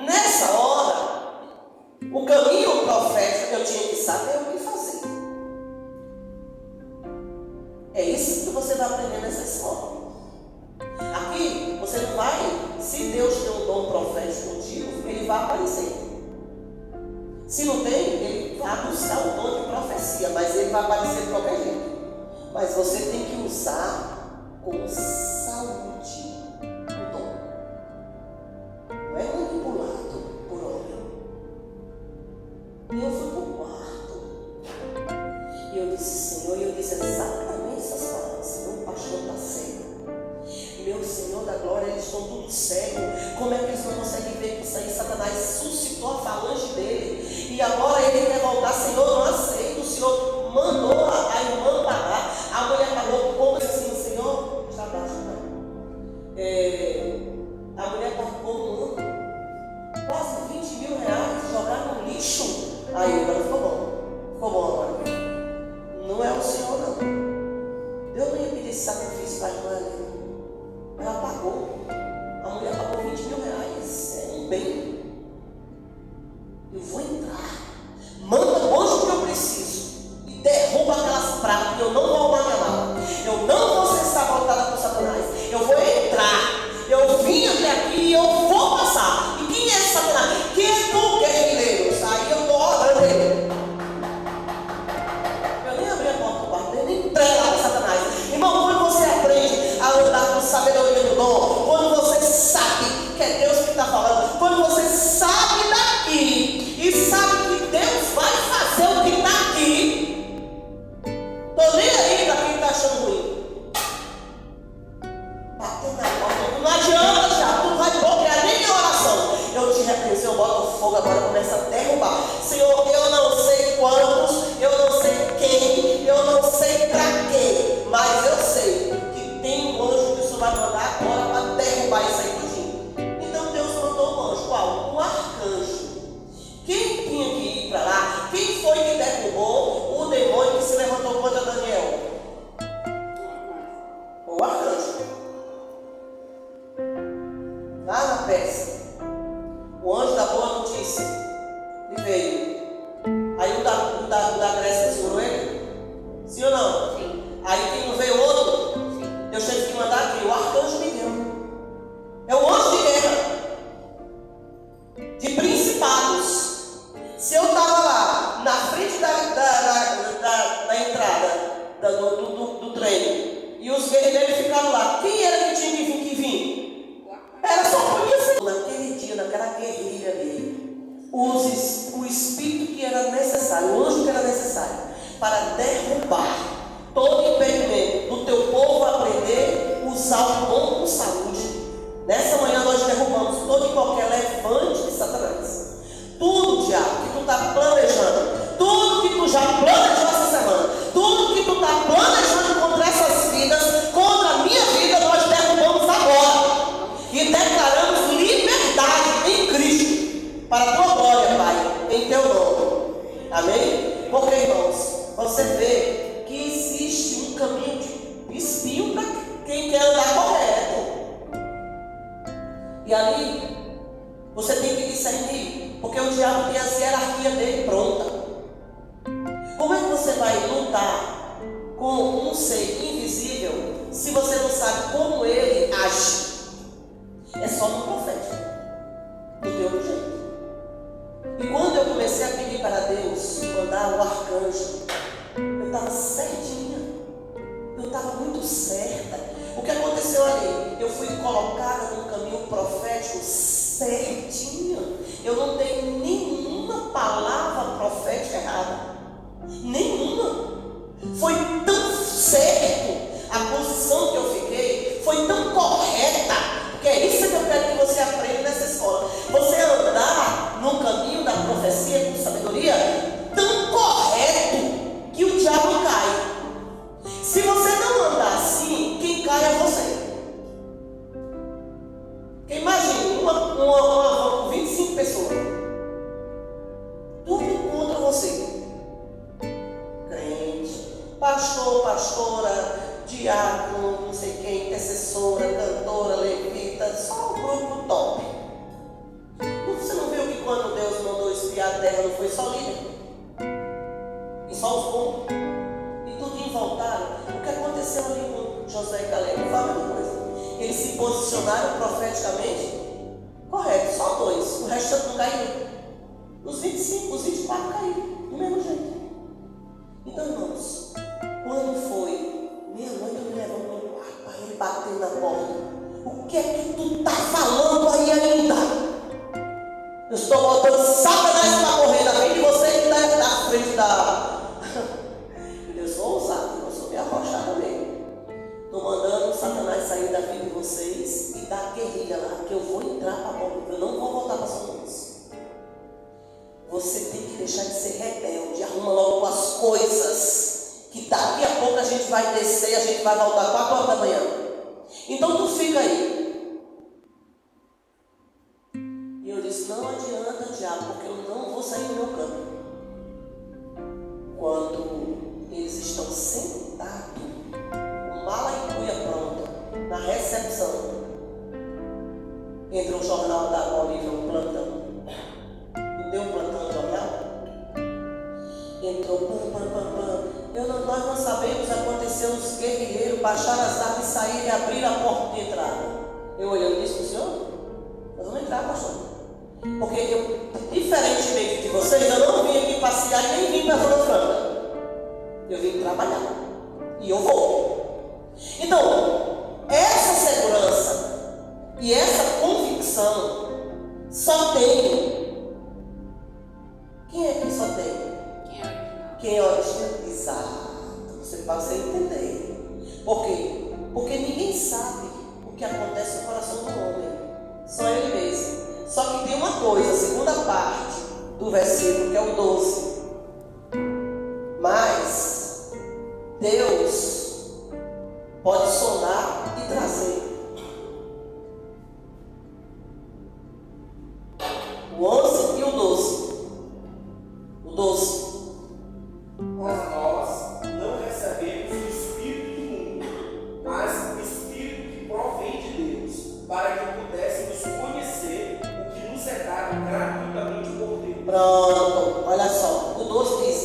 nessa hora, o caminho profético eu tinha que saber o que fazer. É isso que você vai aprender nessa escola. Aqui, você não vai, se Deus tem um dom profético contigo, ele vai aparecer. Se não tem, ele vai buscar o dom de profecia, mas ele vai aparecer de qualquer jeito. Mas você tem que usar com saúde o dom. Não é manipulado por homem. E eu fui para o quarto. E eu disse, Senhor, e eu disse exatamente essas palavras. Senhor, o pastor está cego. Meu Senhor da glória, eles estão tudo cegos. Como é que eles não conseguem ver que isso aí Satanás suscitou a falange dele? E agora ele quer voltar. Senhor, não aceito. O Senhor mandou a irmã parar. A mulher pagou como assim, Senhor, está baixo, não. A mulher pagou um ano, quase 20 mil reais, jogar no lixo. Aí agora ficou bom agora. Não é o Senhor, não. Deus não ia pedir esse sacrifício para a irmã ali. Ela pagou. A mulher pagou 20 mil reais. É um bem. Eu vou entrar. Manda o anjo que eu preciso. E derruba aquelas pragas. Que eu não vou arrumar minha mala. Eu não vou ser sabotada por Satanás. Eu vou entrar. Eu vim até aqui e eu vou passar. E quem é Satanás? Quem é tu, guerreiros? Aí eu estou orando ele. Eu nem abri a porta do quarto. Eu nem entrei lá para Satanás. Irmão, quando você aprende a andar com sabedoria do dom, quando você sabe que é Deus que está falando, quando você sabe daqui e sabe que Deus vai fazer o que está aqui, tô nem aí para quem está achando ruim. Batendo na porta, não adianta já, tu não vai bloquear nem minha oração. Eu te repreendo, eu boto fogo agora, começa a derrubar. Senhor, eu não sei quantos, eu não sei quem, eu não sei para quê, mas eu sei que tem um anjo que o Senhor vai mandar agora para derrubar isso aí tudinho. Então Deus mandou um anjo. Qual? Um arcanjo. Quem tinha que ir para lá? Quem foi que derrubou o demônio que se levantou contra Daniel? O arcanjo. Lá na Pérsia, o anjo da boa notícia e veio. Aí o da Grécia segurou ele? Sim ou não? Sim. Aí quem não veio outro? Sim. Deus teve que mandar aqui, o arcanjo Miguel. É o anjo de guerra. De principados. Se eu estava lá, na frente da entrada do trem, e os guerreiros dele ficaram lá, quem era que tinha que vir? Era só conhecer. Naquele dia, naquela guerrilha ali, o espírito que era necessário, o anjo que era necessário, para derrubar todo impedimento do teu povo aprender a usar o dom com saúde. Nessa manhã nós derrubamos todo e qualquer levante de Satanás. Tudo, diabo, que tu está planejando, tudo que tu já planejou essa semana, tudo que tu está planejando contra essas vidas, contra a minha vida, nós derrubamos agora. E declaramos liberdade em Cristo, para a tua glória, Pai, em teu nome. Amém? Porque, irmãos, você vê que existe um caminho de espinho para quem quer andar correto. E ali, você tem que discernir, porque o diabo tem a hierarquia dele pronta. Como é que você vai lutar com um ser invisível se você não sabe como ele age? É só no profético, do teu jeito. E quando eu comecei a pedir para Deus mandar o arcanjo, eu estava certinha, eu estava muito certa. O que aconteceu ali? Eu fui colocada num caminho profético certinha. Eu não dei nenhuma palavra profética errada, nenhuma. Foi tão certo a posição que eu fiquei, foi tão correta. Porque é isso que eu quero que você aprenda nessa escola. Você andar no caminho da profecia com sabedoria tão correto que o diabo cai. Se você não andar assim, quem cai é você. Porque imagine uma van com 25 pessoas, tudo contra você. Crente, pastor, pastora, diácono, não sei quem, intercessora, cantora, levita, só um grupo top. só líder. E só os bons. E tudinho voltaram. O que aconteceu ali com Josué e Caleb? Foi a mesma coisa. Eles se posicionaram profeticamente. Correto, só 2. O restante não caiu. Os 25, os 24 caíram. Do mesmo jeito. Então, irmãos, quando foi meia-noite, eu me levanto no quarto para ele bater na porta. O que é que tu está falando aí ainda? Eu estou botando Satanás para correr na frente de você que está na frente da... Eu sou ousado, eu sou meio arrochado também. Estou mandando Satanás sair da vida de vocês e dar guerrilha lá, que eu vou entrar para a porta, eu não vou voltar para São Luís. Você tem que deixar de ser rebelde, arruma logo as coisas, que daqui a pouco a gente vai descer, a gente vai voltar 4 horas da manhã. Então tu fica aí. E eu disse, não adianta, diabo, porque eu não vou sair do meu campo. Quando eles estão sentados, com mala e cuia pronta, na recepção, entra um jornal da Bolívia, um plantão. Não deu um plantão de jornal? Entrou, nós não sabemos, aconteceu, os guerrilheiros baixaram as armas e saíram e abriram a porta de entrada. Eu olhei e disse para o senhor, nós vamos entrar, pastor. Porque eu, diferentemente de vocês, eu não vim aqui passear e nem vim para a Zona Franca. Eu vim trabalhar. E eu vou. Então, essa segurança e essa convicção só tem. Quem é que só tem? Quem é original? Exato. Para você entender. Por quê? Porque ninguém sabe o que acontece no coração do homem. Só ele mesmo. Só que tem uma coisa, a segunda parte do versículo, que é o 12. Mas Deus pode sonar e trazer. O 11 e o 12. O 12. Mas nós não recebemos o Espírito do mundo, mas o Espírito que provém de Deus, para que pudéssemos conhecer o que nos é dado gratuitamente por Deus. Pronto, olha só. O 12 diz: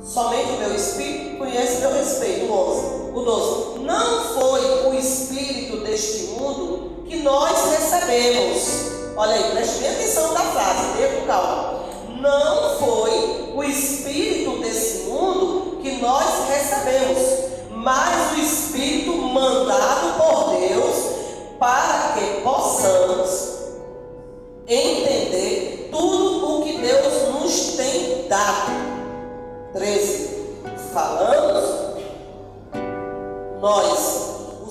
somente o meu Espírito conhece meu respeito. O 11. O 12. Não foi o Espírito deste mundo que nós recebemos. Olha aí, preste bem atenção na frase, tenha com calma. Não foi o Espírito desse mundo que nós recebemos, mas o Espírito mandado por Deus para que possamos entender tudo o que Deus nos tem dado. 13. Falamos, nós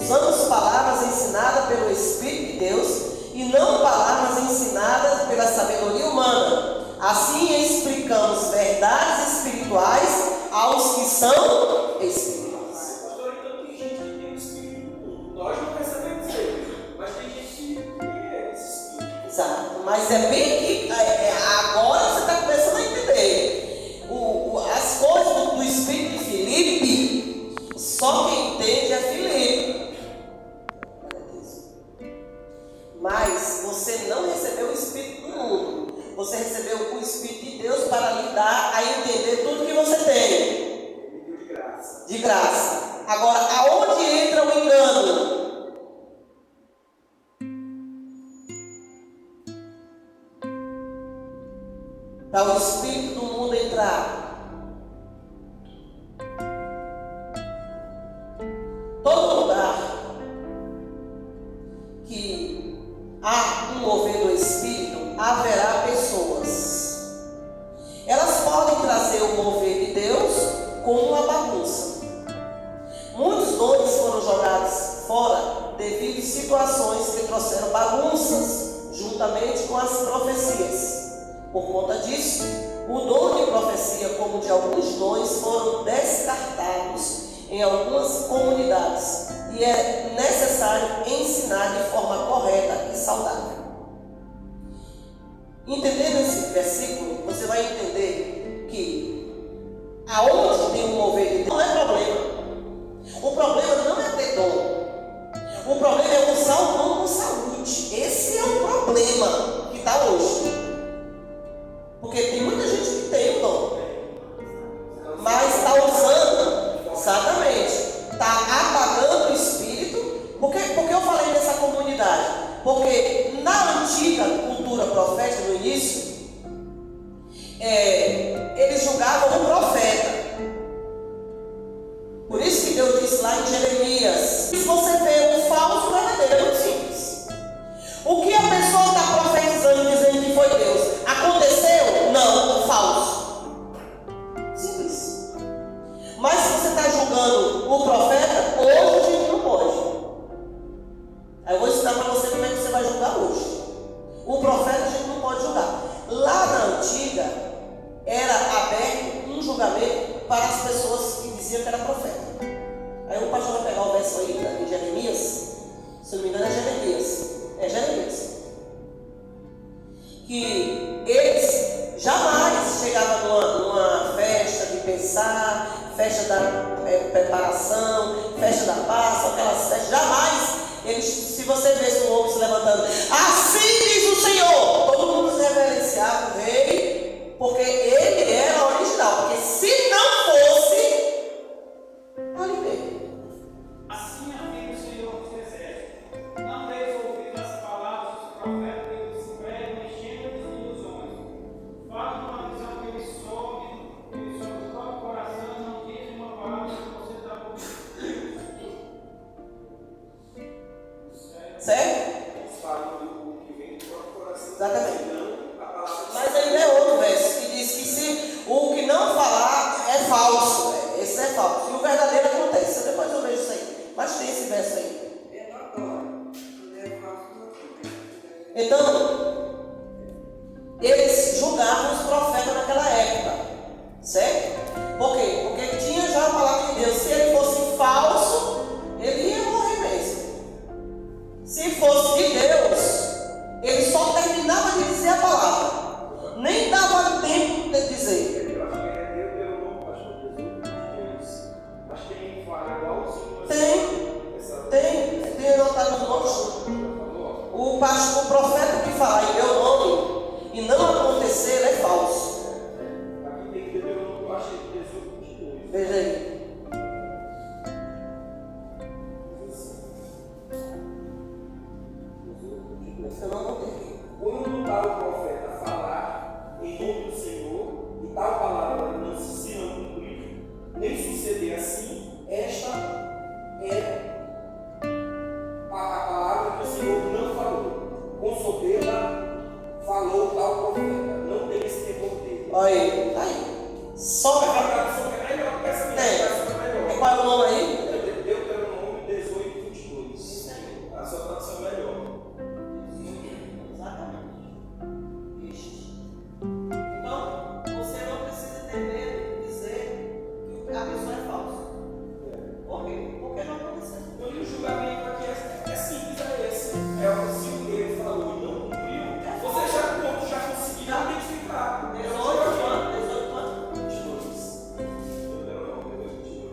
usamos palavras ensinadas pelo Espírito de Deus e não palavras ensinadas pela sabedoria humana. Assim explicamos verdades espirituais aos que são espirituais. Pastor, então tem gente que tem o Espírito do mundo. Nós não recebemos ele, mas tem gente que tem esse Espírito. Exato. Mas é bem que agora você está começando a entender. As coisas do Espírito de Filipe, só quem entende é Filipe. Mas você não recebeu o Espírito do mundo. Você recebeu o Espírito de Deus para lhe dar a entender tudo que você tem. Ele deu de graça. De graça. Agora, aonde entra o engano? Para o Espírito do mundo entrar. Todo lugar que há um mover do Espírito, haverá pessoas. Elas podem trazer o mover de Deus como uma bagunça. Muitos dons foram jogados fora devido a situações que trouxeram bagunças, juntamente com as profecias. Por conta disso, o dom de profecia, como de alguns dons, foram descartados em algumas comunidades. E é necessário ensinar de forma correta e saudável. Entendendo esse versículo, você vai entender que aonde tem um mover de Deus não é problema. O problema não é ter dom. O problema é usar o dom com saúde. Esse é o problema que está hoje. Porque tem muita julgavam o profeta. Por isso que Deus disse lá em Jeremias: se você vê um falso e verdadeiro, é muito simples. O que a pessoa está profetizando, dizendo que foi Deus, aconteceu? Não, falso. Simples. Mas se você está julgando o profeta, hoje a gente não pode. Aí eu vou ensinar para você como é que você vai julgar hoje. O profeta a gente não pode julgar. Lá na antiga, era aberto um julgamento para as pessoas que diziam que era profeta. Aí o pastor vai pegar o verso aí em Jeremias, se não me engano é Jeremias. É Jeremias. Que eles jamais chegavam numa festa de pensar, festa da preparação, festa da Páscoa, aquelas festas, jamais. Eles, se você vê um homem se levantando, assim diz o Senhor, todo mundo se reverenciava o rei, porque ele era original. Porque se não fosse, ali mesmo. Assim afirma o Senhor dos Exércitos: não deis ouvido às palavras dos profetas que eles se pregam enchendo de ilusões. Falam uma visão que eles sobem do próprio coração e não dizem uma palavra que você está ouvindo. Certo? Eles falam do que vem do próprio coração. Exatamente. Não a palavra. Mas ainda é outro verso que diz que se o que não falar é falso. Esse é falso. E o verdadeiro acontece. Depois eu vejo isso aí. Mas tem esse verso aí. Então, eles julgavam os profetas naquela época. Certo? Por quê? Porque tinha já a palavra de Deus. Se ele fosse falso, ele ia morrer mesmo. Se fosse de Deus, ele só terminava de dizer a palavra, nem dava tempo de dizer. Eu acho que é Deus pelo nome, pastor Jesus. Mas quem fala igualzinho. Tem anotado no nome. O profeta que falar em meu nome e não acontecer, ele é falso. Aqui tem que ter pelo nome, eu acho que é 18:22. Veja aí. Eu não contei. Quando tal profeta falar em nome do Senhor, e tal palavra se não cumprir, nem suceder assim, esta é a palavra que o Senhor não falou. Com soberba falou tal profeta. Não tem esse temor dele. Olha aí, tá aí. Só Mas a tradução é melhor, essa minha tradução é melhor. qual é o nome aí? Deuteronômio 18:22. A sua tradução é melhor. Então, você não precisa ter medo de dizer que a pessoa é falsa. Por quê? Porque não aconteceu. Então, o julgamento aqui é simples, é esse. É o que se ele falou e não cumpriu. Você já conseguiu identificar. 18 anos.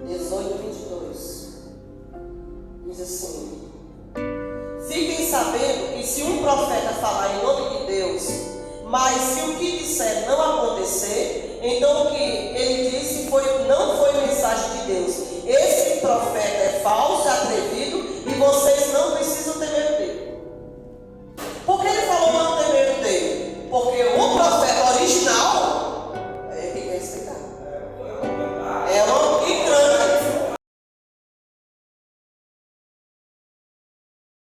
18:22. Diz assim: fiquem sabendo que se um profeta falar em nome de Deus, mas se o que disser não acontecer, então o que ele disse foi